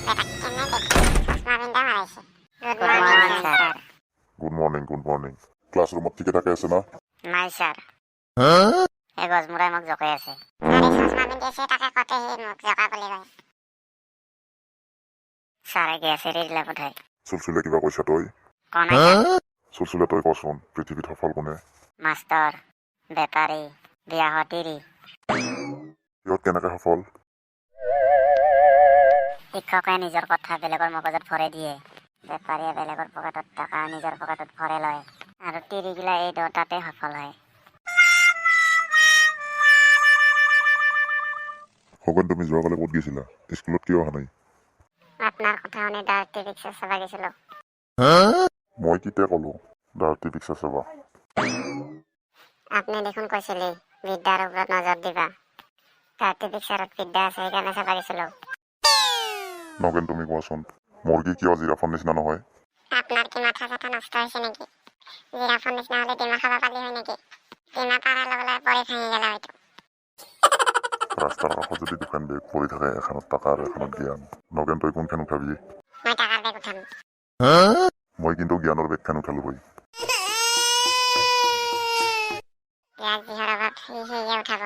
Good morning, good morning. Classroom ঠিক থাকে আছে না? নাই স্যার এই গজমুৰাই মোক জকাই আছে স্যাৰে গেছ এৰি দিলে বোধহয় চুলচুলে কিবা কৈছা তই? কোৱা নাই স্যাৰ চুলচুলে তই কচোন পৃথিৱীত সফল কোনে? মাষ্টৰ বেপাৰী বিয়া হোৱা তিৰি সিহঁত কেনেকে সফল? শিক্ষকে নিজৰ কথা বেলেগৰ মগজত ভৰাই দিয়ে বেপাৰীয়ে বেলেগৰ পকেটত টকা নিজৰ পকেটত ভৰাই লয় আৰু তিৰিগিলা এই দুটাতে সফল হয় খগন তুমি যোৱাকালি ক'ত গৈছিলা? স্কুলত কিয় অহা নাই? আপোনাৰ কথা শুনি ডাইৰেক্ট পিকচাৰ চাব গৈছিলোঁ মই কেতিয়া ক'লো ডাৰ্টি পিকচাৰ চাবা? আপুনি দেখোন কৈছিলে বিদ্যাৰ ওপৰত নজৰ দিবা ডাইৰেক্ট পিকচাৰত বিদ্যা আছে সেইকাৰণে চাব গৈছিলোঁ নগেন তুমি কোৱাচোন মুৰ্গী কিয় জিৰাফৰ নিচিনা নহয়? আপোনাৰ কি মাথা চাথা নষ্ট হৈছে নেকি জিৰাফৰ নিচিনা হ'লে ডিমা খাব পালি হয় নেকি ডিমা পাৰাৰ লগে লগে পৰি ভাঙি গ'লে হয়তো ৰাস্তাৰ কাষত যদি দোকান বেগ পৰি থাকে এখনত টকা আৰু এখনত জ্ঞান নগেন তই কোনখন উঠাবি? মই টাকাৰ বেগ উঠাম মই কিন্তু জ্ঞানৰ বেগখন উঠালো হয় ইয়াক যিহৰ অভাৱ সি সেয়ে উঠাব